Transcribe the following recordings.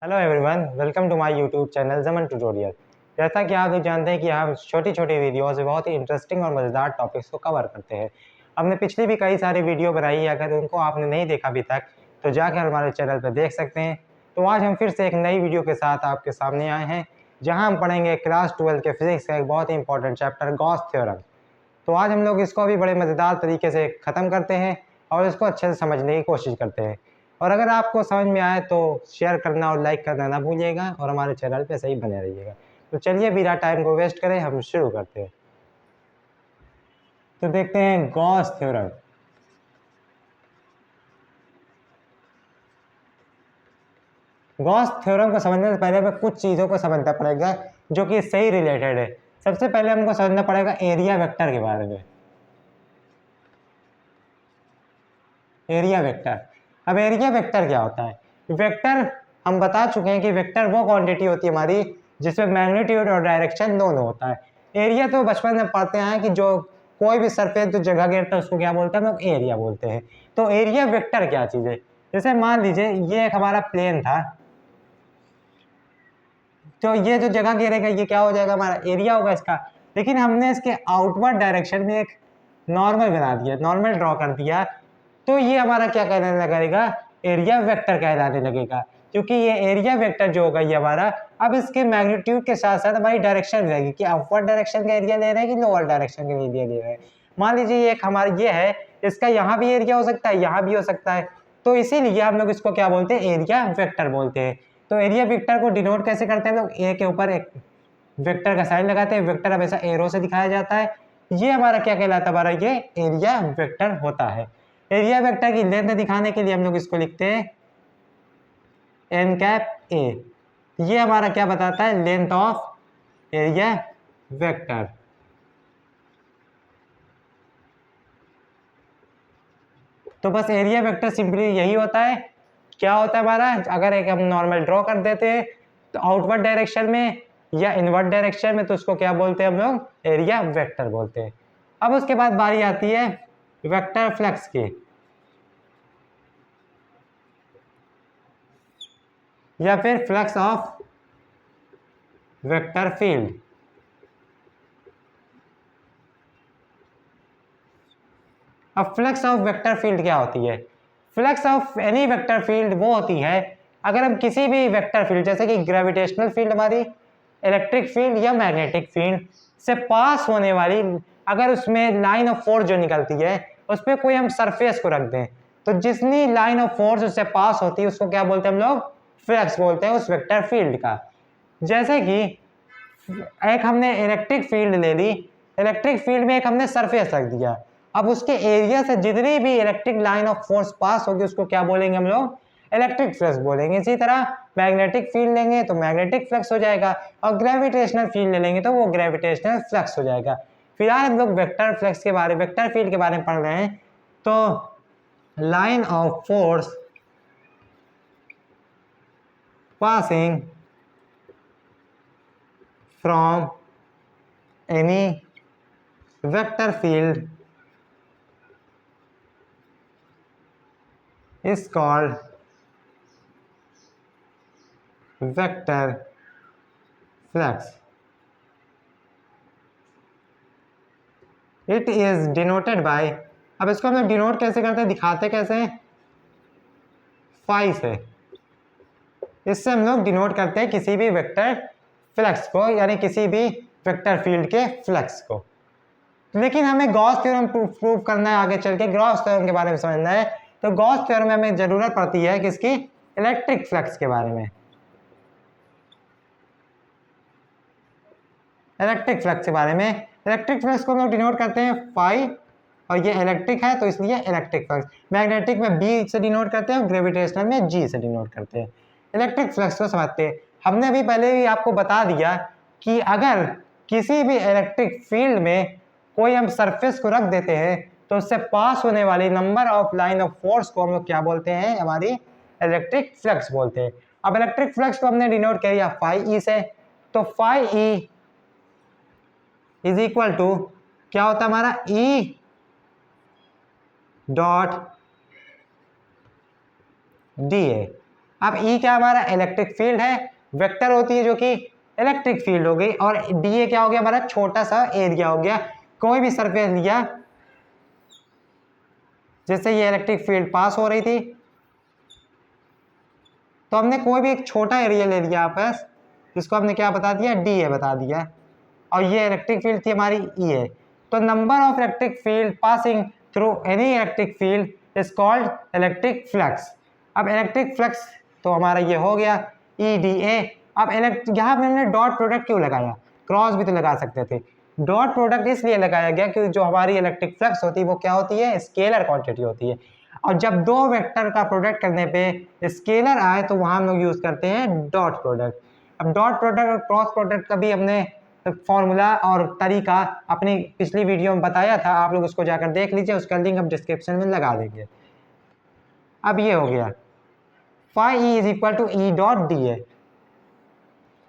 Hello everyone, welcome to my YouTube channel जमन tutorial. जैसा कि आप लोग जानते हैं कि हम छोटी छोटी वीडियोस में बहुत ही इंटरेस्टिंग और मज़ेदार टॉपिक्स को कवर करते हैं। हमने पिछली भी कई सारी वीडियो बनाई है, अगर उनको आपने नहीं देखा अभी तक तो जाकर हमारे चैनल पर देख सकते हैं। तो आज हम फिर से एक नई वीडियो के साथ आपके सामने आए हैं, जहाँ हम पढ़ेंगे क्लास 12 के फिजिक्स का एक बहुत ही इंपॉर्टेंट चैप्टर गॉस थ्योरम। तो आज हम लोग इसको अभी बड़े मज़ेदार तरीके से ख़त्म करते हैं और इसको अच्छे से समझने की कोशिश करते हैं। और अगर आपको समझ में आए तो शेयर करना और लाइक करना ना भूलिएगा और हमारे चैनल पे सही बने रहिएगा। तो चलिए बिना टाइम को वेस्ट करें हम शुरू करते हैं। तो देखते हैं गॉस थ्योरम। गॉस थ्योरम को समझने से पहले हमें कुछ चीज़ों को समझना पड़ेगा जो कि इससे ही रिलेटेड है। सबसे पहले हमको समझना पड़ेगा एरिया वेक्टर के बारे में। एरिया वेक्टर, अब एरिया वेक्टर क्या होता है? वेक्टर हम बता चुके हैं कि वेक्टर वो क्वांटिटी होती है हमारी जिसमें मैग्नीट्यूड और डायरेक्शन दोनों होता है। एरिया तो बचपन में पढ़ते हैं कि जो कोई भी सरफेस जो जगह घेरता है उसको क्या बोलते हैं, हम लोग एरिया बोलते हैं। तो एरिया वेक्टर क्या चीज़ है? जैसे मान लीजिए ये एक हमारा प्लेन था, तो ये जो जगह घेरेगा ये क्या हो जाएगा, हमारा एरिया होगा इसका। लेकिन हमने इसके आउटवर्ड डायरेक्शन में एक नॉर्मल बना दिया, नॉर्मल ड्रॉ कर दिया, तो ये हमारा क्या कहलाने लगेगा, एरिया वेक्टर कहलाने लगेगा। क्योंकि ये एरिया वेक्टर जो होगा ये हमारा अब इसके मैग्नीट्यूड के साथ साथ हमारी डायरेक्शन रहेगी कि अपवर्ड डायरेक्शन का एरिया ले रहे हैं कि लोअर डायरेक्शन का एरिया ले रहे हैं। मान लीजिए ये एक हमारा ये है, इसका यहाँ भी एरिया हो सकता है, यहाँ भी हो सकता है, तो इसीलिए हम लोग इसको क्या बोलते हैं, एरिया वेक्टर बोलते हैं। तो एरिया वेक्टर को डिनोट कैसे करते हैं लोग, ए के ऊपर एक वेक्टर का साइन लगाते हैं, वेक्टर हमेशा एरो से दिखाया जाता है। ये हमारा क्या कहलाता है, हमारा ये एरिया वेक्टर होता है। एरिया वेक्टर की लेंथ दिखाने के लिए हम लोग इसको लिखते हैं एन कैप ए। ये हमारा क्या बताता है, लेंथ ऑफ एरिया वेक्टर। तो बस एरिया वेक्टर सिंपली यही होता है। क्या होता है हमारा, अगर एक हम नॉर्मल ड्रॉ कर देते हैं तो आउटवर्ड डायरेक्शन में या इनवर्ड डायरेक्शन में, तो उसको क्या बोलते हैं हम लोग, एरिया वेक्टर बोलते हैं। अब उसके बाद बारी आती है वेक्टर फ्लक्स की, या फिर फ्लक्स ऑफ वेक्टर फील्ड। अब फ्लक्स ऑफ वेक्टर फील्ड क्या होती है? Flux of any vector field वो होती है अगर हम किसी भी वेक्टर फील्ड जैसे कि ग्रेविटेशनल फील्ड हमारी, इलेक्ट्रिक फील्ड या मैग्नेटिक फील्ड से पास होने वाली, अगर उसमें लाइन ऑफ फोर्स जो निकलती है उस पर कोई हम सरफेस को रख दें, तो जितनी लाइन ऑफ फोर्स उससे पास होती है उसको क्या बोलते हैं हम लोग, फ्लक्स बोलते हैं उस वेक्टर फील्ड का। जैसे कि एक हमने इलेक्ट्रिक फील्ड ले ली, इलेक्ट्रिक फील्ड में एक हमने सरफेस रख दिया, अब उसके एरिया से जितनी भी electric line of force pass होगी उसको क्या बोलेंगे हम लोग, इलेक्ट्रिक फ्लक्स बोलेंगे। इसी तरह मैग्नेटिक फील्ड लेंगे तो मैग्नेटिक फ्लक्स हो जाएगा, और ग्रेविटेशनल फील्ड ले लेंगे तो वो ग्रेविटेशनल फ्लक्स हो जाएगा। फिलहाल हम लोग वेक्टर फ्लक्स के बारे, वेक्टर फील्ड के बारे में पढ़ रहे हैं। तो line of force passing from any vector field is called vector flux. It is denoted by, अब इसको हम लोग डिनोट कैसे करते हैं, दिखाते कैसे हैं, फाई से। इससे हम लोग डिनोट करते हैं किसी भी वेक्टर फ्लक्स को, यानी किसी भी वेक्टर फील्ड के फ्लक्स को। लेकिन हमें गॉस थ्योरम प्रूव करना है, आगे चल के गॉस थ्योरम के बारे में समझना है। तो गॉस थ्योरम में हमें जरूरत पड़ती है किसकी, इलेक्ट्रिक फ्लक्स के बारे में। इलेक्ट्रिक फ्लक्स के बारे में, इलेक्ट्रिक फ्लक्स को हम लोग डिनोट करते हैं फाई, और ये इलेक्ट्रिक है तो इसलिए इलेक्ट्रिक फ्लक्स। मैग्नेटिक में बी से डिनोट करते हैं और ग्रेविटेशनल में जी से डिनोट करते हैं। इलेक्ट्रिक फ्लक्स को समझते हैं। हमने अभी पहले ही आपको बता दिया कि अगर किसी भी इलेक्ट्रिक फील्ड में कोई हम सरफेस को रख देते हैं तो उससे पास होने वाली number of line of force को हम लोग क्या बोलते हैं, हमारी इलेक्ट्रिक फ्लक्स बोलते हैं। अब इलेक्ट्रिक फ्लक्स को हमने डिनोट किया फाई ई से, तो phi E is equal to क्या होता है हमारा, ई डॉट डी ए। अब ई क्या हमारा इलेक्ट्रिक फील्ड है, वेक्टर होती है जो कि इलेक्ट्रिक फील्ड हो गई, और डी ए क्या हो गया हमारा छोटा सा एरिया हो गया। कोई भी सरफेस लिया, जैसे ये इलेक्ट्रिक फील्ड पास हो रही थी, तो हमने कोई भी एक छोटा एरिया ले लिया आपस, जिसको हमने क्या बता दिया, डी ए बता दिया, और ये इलेक्ट्रिक फील्ड थी हमारी ई ए। तो number of electric field passing through any electric field is called electric flux. अब इलेक्ट्रिक फ्लक्स तो हमारा ये हो गया ई डी ए। अब यहाँ पे हमने डॉट प्रोडक्ट क्यों लगाया, क्रॉस भी तो लगा सकते थे। डॉट प्रोडक्ट इसलिए लगाया गया क्योंकि जो हमारी इलेक्ट्रिक फ्लक्स होती है वो क्या होती है, स्केलर क्वांटिटी होती है, और जब दो वेक्टर का प्रोडक्ट करने पे स्केलर आए तो वहां हम लोग यूज करते हैं डॉट प्रोडक्ट। अब डॉट प्रोडक्ट और क्रॉस प्रोडक्ट का भी हमने फॉर्मूला और तरीका अपनी पिछली वीडियो में बताया था, आप लोग उसको जाकर देख लीजिए, उसका लिंक हम डिस्क्रिप्शन में लगा देंगे। अब ये हो गया phi E is equal to E dot D A.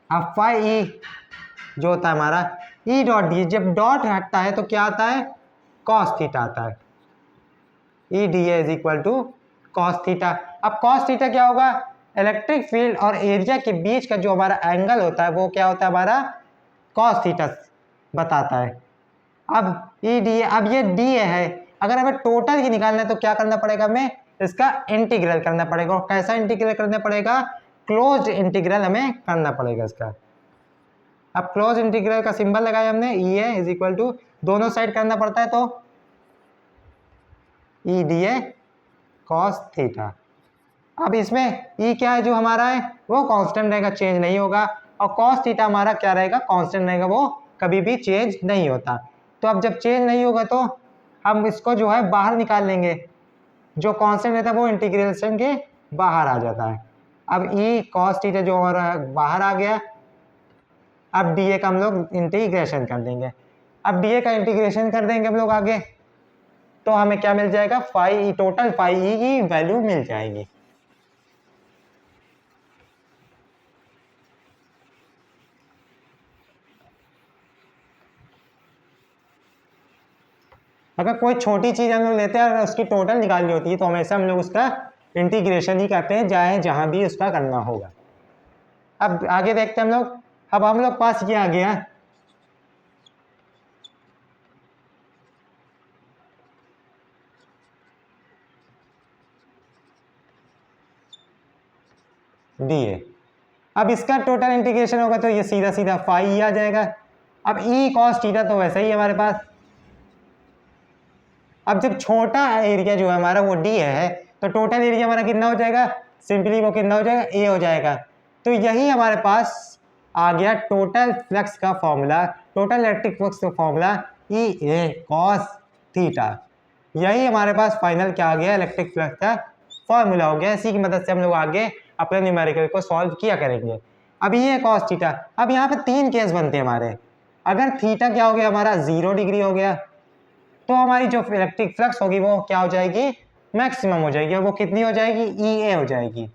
अब फाई ई जो होता है हमारा ई डॉट डी, जब डॉट हटता है तो क्या आता है, कॉस थीटा आता है। E D A is equal to cos theta. अब कॉस थीटा क्या होगा, इलेक्ट्रिक फील्ड और एरिया के बीच का जो हमारा एंगल होता है वो क्या होता है हमारा कॉस थीटा बताता है। अब ई डी ए, अब ये डी ए है, अगर हमें टोटल ही निकालना है तो क्या करना पड़ेगा, हमें इसका इंटीग्रल करना पड़ेगा। और कैसा इंटीग्रल करना पड़ेगा, क्लोज्ड इंटीग्रल हमें करना पड़ेगा इसका। अब क्लोज इंटीग्रल का सिंबल लगाया हमने, ई ए इज इक्वल टू दोनों साइड करना पड़ता है तो ई डी ए कॉस थीटा। अब इसमें ई क्या है जो हमारा है वो कांस्टेंट रहेगा, चेंज नहीं होगा, और कॉस थीटा हमारा क्या रहेगा, कांस्टेंट रहेगा, वो कभी भी चेंज नहीं होता। तो अब जब चेंज नहीं होगा तो हम इसको जो है बाहर निकाल लेंगे, जो कांस्टेंट रहता है वो इंटीग्रेशन के बाहर आ जाता है। अब ई कॉस थीटा जो हमारा बाहर आ गया, अब डी ए का हम लोग इंटीग्रेशन कर देंगे। अब डी ए का इंटीग्रेशन कर देंगे हम लोग आगे, तो हमें क्या मिल जाएगा, phi E, total phi E की वैल्यू मिल जाएगी। अगर कोई छोटी चीज हम लोग लेते हैं और उसकी टोटल निकालनी होती है तो हमेशा हम लोग उसका इंटीग्रेशन ही करते हैं, चाहे जहां भी उसका करना होगा। अब आगे देखते हैं हम लोग। अब हम लोग पास ये आ गया डी ए। अब इसका टोटल इंटीग्रेशन होगा तो ये सीधा सीधा फाई आ जाएगा। अब ई कॉस थीटा तो वैसे ही हमारे पास। अब जब छोटा एरिया जो है हमारा वो डी है तो टोटल एरिया हमारा कितना हो जाएगा, सिंपली वो कितना हो जाएगा, ए हो जाएगा। तो यही हमारे पास आ गया टोटल फ्लक्स का फॉर्मूला, टोटल इलेक्ट्रिक फ्लक्स का फॉर्मूला ई ए कॉस थीटा। यही हमारे पास फाइनल क्या आ गया, इलेक्ट्रिक फ्लक्स का फॉर्मूला हो गया। इसी की मदद से हम लोग आगे अपने न्यूमेरिकल को सॉल्व किया करेंगे। अब ये कॉस थीटा, अब यहाँ पे तीन केस बनते हैं हमारे। अगर थीटा क्या हो गया हमारा 0 डिग्री हो गया तो हमारी जो इलेक्ट्रिक फ्लक्स होगी वो क्या हो जाएगी, मैक्सिमम हो जाएगी। और वो कितनी हो जाएगी, ई ए हो जाएगी,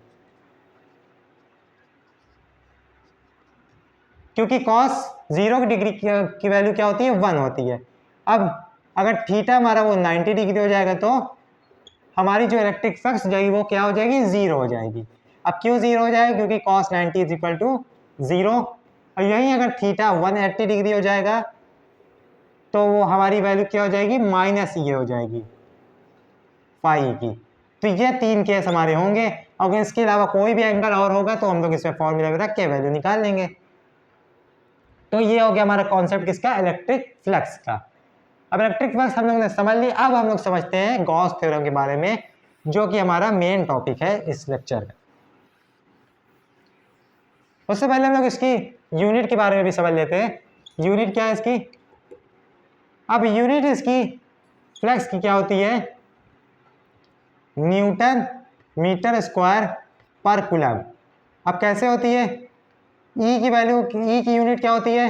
क्योंकि कॉस 0 डिग्री की वैल्यू क्या होती है, 1 होती है। अब अगर थीटा हमारा वो 90 डिग्री हो जाएगा तो हमारी जो इलेक्ट्रिक फ्लक्स जाएगी वो क्या हो जाएगी, 0 हो जाएगी। अब क्यों 0 हो जाएगा, क्योंकि कॉस 90 इज इक्वल टू 0। और यही अगर थीटा 180 डिग्री हो जाएगा तो वो हमारी वैल्यू क्या हो जाएगी, माइनस ये हो जाएगी फाई की। तो ये तीन केस हमारे होंगे। अगर इसके अलावा कोई भी एंगल और होगा तो हम लोग इसमें फॉर्मूला में रख के वैल्यू निकाल लेंगे। तो ये हो गया हमारा कॉन्सेप्ट किसका, इलेक्ट्रिक फ्लक्स का। अब इलेक्ट्रिक फ्लक्स हम लोग ने समझ ली। अब हम लोग समझते हैं गॉस थ्योरम के बारे में, जो कि हमारा मेन टॉपिक है इस लेक्चर का। उससे पहले हम लोग इसकी यूनिट के बारे में भी समझ लेते हैं। यूनिट क्या है इसकी। अब यूनिट इसकी फ्लक्स की क्या होती है, न्यूटन मीटर स्क्वायर पर कूलम। अब कैसे होती है, ई की वैल्यू, ई की यूनिट क्या होती है,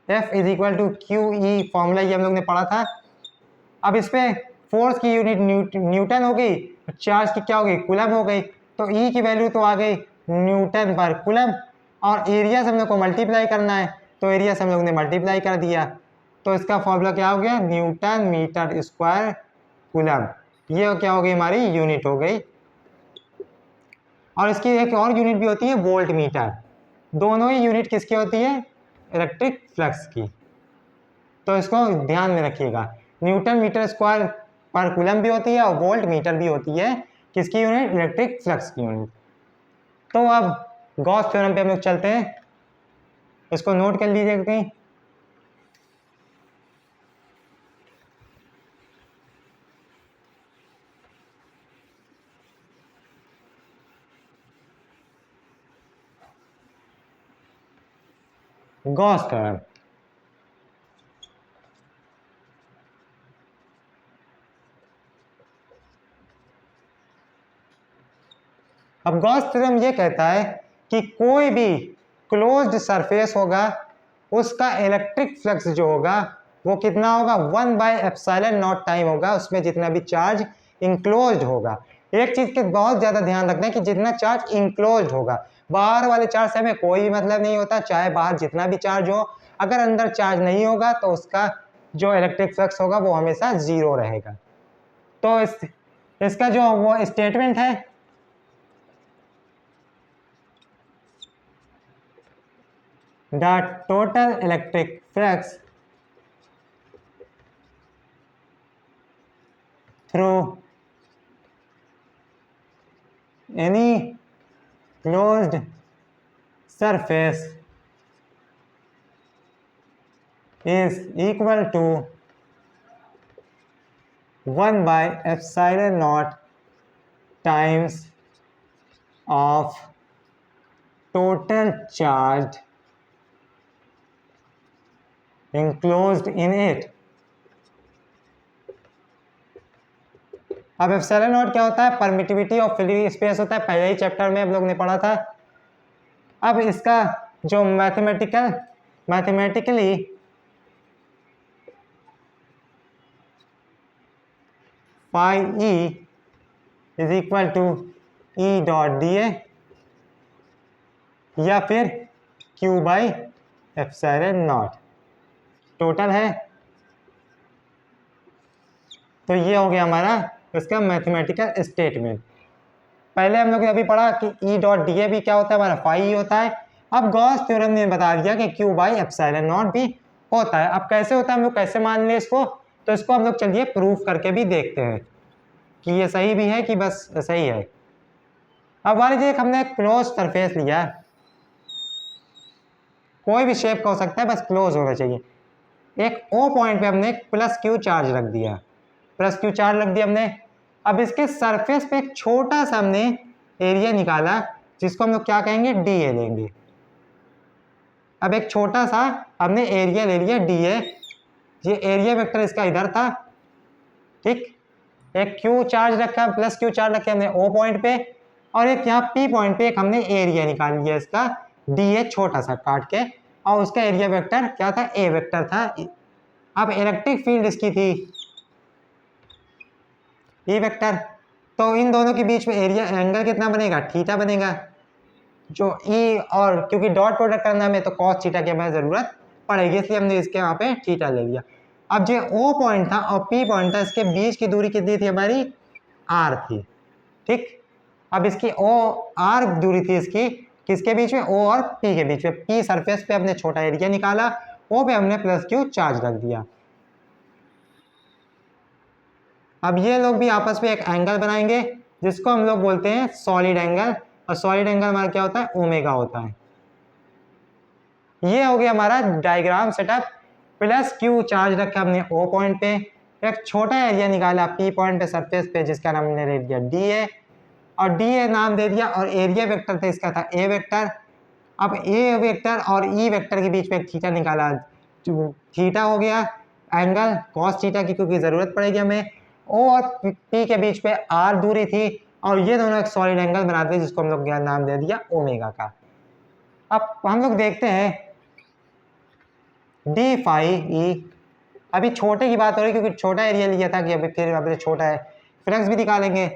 F is equal to Q E, formula ये हम लोग ने पढ़ा था। अब इस पे फोर्स की यूनिट न्यूटन हो गई, चार्ज की क्या हो गई, कूलम हो गई। तो ई की वैल्यू तो आ गई न्यूटन पर कूलम, और एरिया से हम लोग को मल्टीप्लाई करना है तो एरिया से हम लोग ने मल्टीप्लाई कर दिया। तो इसका फॉर्मूला क्या हो गया, न्यूटन मीटर स्क्वायर कूलम। ये क्या हो गई, हमारी यूनिट हो गई। और इसकी एक और यूनिट भी होती है वोल्ट मीटर। दोनों ही यूनिट किसकी होती है? इलेक्ट्रिक फ्लक्स की। तो इसको ध्यान में रखिएगा, न्यूटन मीटर स्क्वायर पर कूलम भी होती है और वोल्ट मीटर भी होती है किसकी यूनिट? इलेक्ट्रिक फ्लक्स की यूनिट। तो अब गॉस थ्योरम पे हम लोग चलते हैं, इसको नोट कर लीजिएगा कहीं। गॉस थ्योरम, अब गॉस थ्योरम ये कहता है कि कोई भी क्लोज्ड सरफेस होगा उसका इलेक्ट्रिक फ्लक्स जो होगा वो कितना होगा? 1/ε0 टाइम होगा उसमें जितना भी चार्ज इंक्लोज्ड होगा। एक चीज के बहुत ज्यादा ध्यान रखना है कि जितना चार्ज इंक्लोज्ड होगा, बाहर वाले चार्ज से हमें कोई भी मतलब नहीं होता, चाहे बाहर जितना भी चार्ज हो, अगर अंदर चार्ज नहीं होगा तो उसका जो इलेक्ट्रिक फ्लक्स होगा वो हमेशा 0 रहेगा। तो इसका जो वो स्टेटमेंट है, the total electric flux through any closed surface is equal to 1/ε0 times of total charge enclosed in it। अब एप्सिलॉन नॉट क्या होता है? परमिटिविटी ऑफ फ्री स्पेस होता है, पहले ही चैप्टर में हम लोग ने पढ़ा था। अब इसका जो mathematically pi E is equal to E dot D A या फिर Q by epsilon naught total है। तो ये हो गया हमारा इसका मैथमेटिकल स्टेटमेंट। पहले हम लोग ने अभी पढ़ा कि ई डॉट डी ए भी क्या होता है? हमारा फाई होता है। अब गॉस थ्योरम ने बता दिया कि क्यू बाई एप्सिलॉन नॉट भी होता है। अब कैसे होता है हम लोग कैसे मान लें इसको? तो इसको हम लोग चलिए प्रूफ करके भी देखते हैं कि ये सही भी है कि बस सही है। अब मान लीजिए हमने क्लोज सरफेस लिया है, कोई भी शेप का हो सकता है, बस क्लोज होना चाहिए। एक ओ पॉइंट पे हमने प्लस क्यू चार्ज रख दिया, प्लस क्यू चार्ज रख दिया हमने। अब इसके सरफेस पे एक छोटा सा हमने एरिया निकाला जिसको हम लोग क्या कहेंगे? डी ए लेंगे। अब एक छोटा सा हमने एरिया ले लिया डी ए, ये एरिया वेक्टर इसका इधर था, ठीक। एक क्यू चार्ज रखा, प्लस क्यू चार्ज रखे हमने ओ पॉइंट पे, और एक यहाँ पी पॉइंट पे एक हमने एरिया निकाल लिया इसका डी ए छोटा सा काट के, और उसका एरिया वेक्टर क्या था? ए वेक्टर था। अब इलेक्ट्रिक फील्ड इसकी थी ई वेक्टर। तो इन दोनों के बीच में एरिया एंगल कितना बनेगा? थीटा बनेगा। जो ई और क्योंकि डॉट प्रोडक्ट करना है तो कॉस थीटा की हमें जरूरत पड़ेगी, इसलिए हमने इसके वहाँ पे थीटा ले लिया। अब जो ओ पॉइंट था और पी पॉइंट था, इसके बीच की दूरी कितनी थी? हमारी आर थी, ठीक। अब इसकी ओ आर दूरी थी इसकी किसके बीच में? ओ और पी के बीच में। पी सरफेस पे हमने छोटा एरिया निकाला, ओ पे हमने प्लस क्यू चार्ज रख दिया। अब ये लोग भी आपस में एक एंगल बनाएंगे जिसको हम लोग बोलते हैं सॉलिड एंगल, और सॉलिड एंगल हमारा क्या होता है? ओमेगा होता है। ये हो गया हमारा diagram setup. Plus Q charge रखा हमने ओ पॉइंट पे, एक छोटा एरिया निकाला पी पॉइंट पे सरफेस पे जिसका नाम हमने दे दिया डी ए, और डी ए नाम दे दिया, और एरिया वेक्टर था इसका था ए वेक्टर। अब ए वेक्टर और ई वेक्टर के बीच में एक थीटा निकाला, थीटा हो गया एंगल कॉस थीटा की, क्योंकि जरूरत पड़ेगी हमें। ओ और पी के बीच में आर दूरी थी, और ये दोनों एक सॉलिड एंगल बनाते हैं जिसको हम लोग नाम दे दिया ओमेगा का। अब हम लोग देखते हैं डी फाई ई, अभी छोटे की बात हो रही है क्योंकि छोटा एरिया लिया था कि अभी फिर अभी छोटा है, फ्लक्स भी निकालेंगे।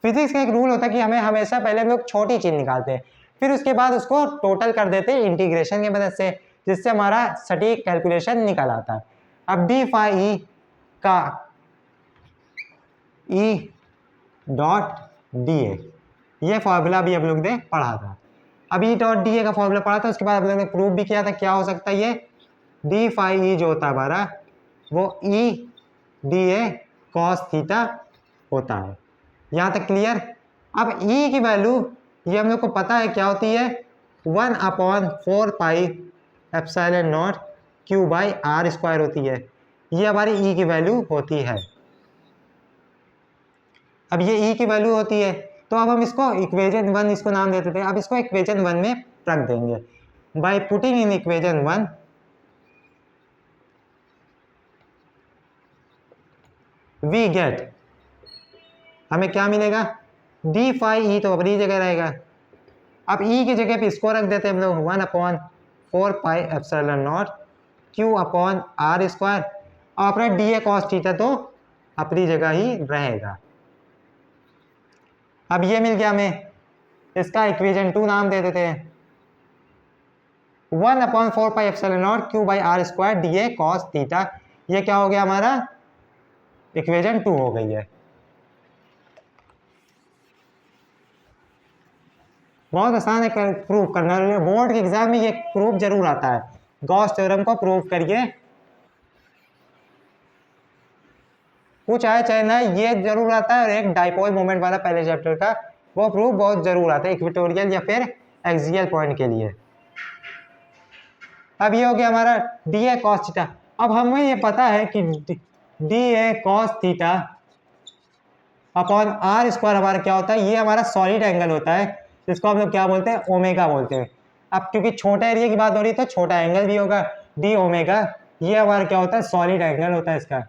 फिजिक्स का एक रूल होता है कि हमें हमेशा पहले हम लोग छोटी चीज निकालते हैं, फिर उसके बाद उसको टोटल कर देते हैं इंटीग्रेशन की मदद से, जिससे हमारा सटीक कैलकुलेशन निकल आता है। अब डी फाई ई का ई डॉट डी ए, ये फॉर्मूला भी हम लोग ने पढ़ा था। अब ई डॉट डी ए का फॉर्मूला पढ़ा था, उसके बाद हम लोग ने प्रूव भी किया था क्या हो सकता है ये डी फाई ई जो होता है हमारा वो ई डी ए कॉस थीटा होता है। यहाँ तक क्लियर। अब ई की वैल्यू ये हम लोग को पता है क्या होती है 1/4 pi epsilon naught Q by R square होती है। ये हमारी ई की वैल्यू होती है। अब ये ई की वैल्यू होती है तो अब हम इसको इक्वेशन 1 इसको नाम देते थे, अब इसको इक्वेशन 1 में रख देंगे। By putting in equation 1 we get, हमें क्या मिलेगा डी फाई ई तो अपनी जगह रहेगा। अब ई की जगह पे इसको रख देते हैं हम लोग 1/4 pi epsilon naught Q upon R square, और अपना डी ए कॉस थीटा तो अपनी जगह ही रहेगा। अब ये मिल गया हमें, इसका इक्वेशन 2 नाम दे देते हैं 1/4 pi epsilon naught Q by R square D A cos theta. ये क्या हो गया हमारा इक्वेशन 2 हो गई है। बहुत आसान है प्रूव करना, बोर्ड के एग्जाम में ये प्रूफ जरूर आता है। गॉस थ्योरम को प्रूव करिए, कुछ आए चाहे ना, ये जरूर आता है। और एक डाइपोल मोमेंट वाला पहले चैप्टर का वो प्रूफ बहुत जरूर आता है इक्वेटोरियल या फिर एक्सियल पॉइंट के लिए। अब ये हो गया हमारा डी ए कॉस थीटा। अब हमें ये पता है कि D A cos theta upon R square हमारा क्या होता है, ये हमारा सॉलिड एंगल होता है, जिसको हम लोग क्या बोलते हैं ओमेगा बोलते हैं। अब क्योंकि छोटा एरिया की बात हो रही है तो छोटा एंगल भी होगा डी ओमेगा, ये हमारा क्या होता है सॉलिड एंगल होता है इसका।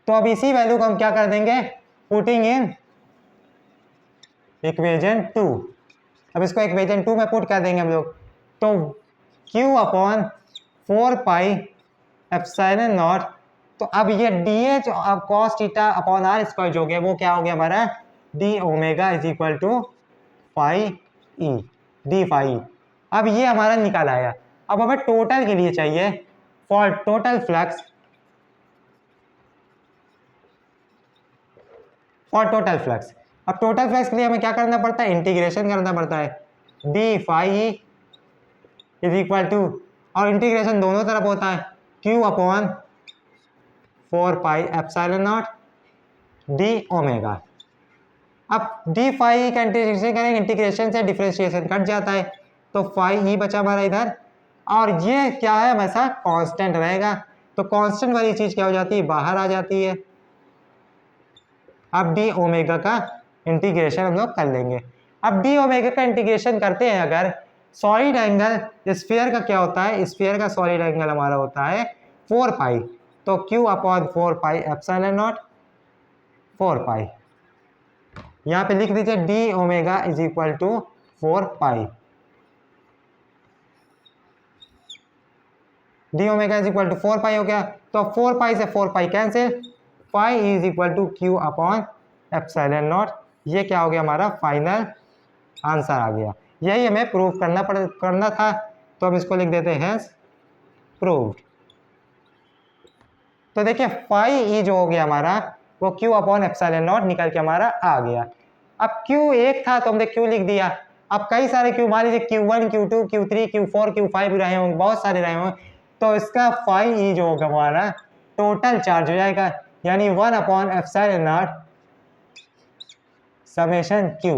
तो अब इसी वैल्यू को हम क्या कर देंगे पुटिंग इन इक्वेशन 2। अब इसको इक्वेशन 2 में पुट कर देंगे हम लोग, तो Q upon 4 pi epsilon naught, तो अब ये डी ए जो अब cos theta upon R square जो हो गया वो क्या हो गया हमारा D omega is equal to phi E D phi. अब ये हमारा निकाल आया। अब हमें टोटल के लिए चाहिए for total flux, for total flux. अब टोटल फ्लक्स के लिए हमें क्या करना पड़ता है इंटीग्रेशन करना पड़ता है D phi is equal to, और इंटीग्रेशन दोनों तरफ होता है Q upon 4 pi epsilon naught D omega. अब डी फाई का इंटीग्रेशन करेंगे, इंटीग्रेशन से डिफरेंशिएशन कट जाता है तो फाई ई बचा हमारा इधर, और ये क्या है हमेशा कांस्टेंट रहेगा, तो कांस्टेंट वाली चीज क्या हो जाती है बाहर आ जाती है। अब डी ओमेगा का इंटीग्रेशन हम लोग कर लेंगे। अब डी ओमेगा का इंटीग्रेशन करते हैं अगर, सॉलिड एंगल स्फीयर का क्या होता है, स्फीयर का सॉलिड एंगल हमारा होता है 4 पाई, तो Q upon 4 pi epsilon naught 4 pi, यहाँ पे लिख दीजिए D omega is equal to 4 pi, D omega is equal to 4 pi हो गया। तो 4 पाई से 4 pi cancel, phi is equal to Q upon epsilon naught, ये क्या हो गया हमारा फाइनल आंसर आ गया। यही हमें प्रूव करना था, तो हम इसको लिख देते हैं प्रूव्ड। तो देखिए फाई ई जो हो गया हमारा वो Q अपॉन एप्सिलॉन नॉट निकल के हमारा आ गया। अब Q एक था तो हमने Q लिख दिया, अब कई सारे Q मान लीजिए Q1 Q2 Q3 Q4 Q5 रहे होंगे, बहुत सारे रहे होंगे, तो इसका फाई ई जो होगा हमारा टोटल चार्ज हो जाएगा, यानी 1 upon epsilon not summation Q।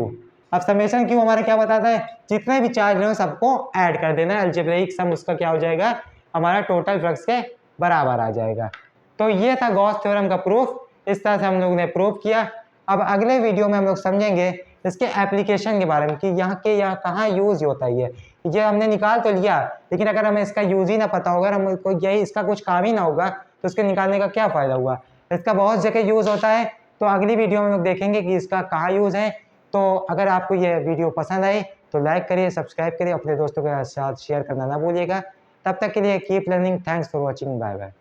अब समेशन Q हमारा क्या बताता है जितने भी चार्ज रहे हो सबको ऐड कर देना है, अलजेब्रिक सम उसका क्या हो जाएगा हमारा टोटल फ्लक्स के बराबर आ जाएगा। तो ये था गॉस थ्योरम का प्रूफ, इस तरह से हम लोग ने प्रूफ किया। अब अगले वीडियो में हम लोग समझेंगे इसके एप्लीकेशन के बारे में कि यहाँ कहाँ यूज होता है। ये हमने निकाल तो लिया, लेकिन अगर हमें इसका यूज ही ना पता होगा, हमको यही इसका कुछ काम ही ना होगा, तो इसके निकालने का क्या फ़ायदा हुआ। इसका बहुत जगह यूज़ होता है, तो अगली वीडियो में हम लोग देखेंगे कि इसका कहाँ यूज़ है। तो अगर आपको ये वीडियो पसंद आई तो लाइक करिए, सब्सक्राइब करिए, अपने दोस्तों के साथ शेयर करना ना भूलिएगा। तब तक के लिए keep learning, thanks for watching, bye bye.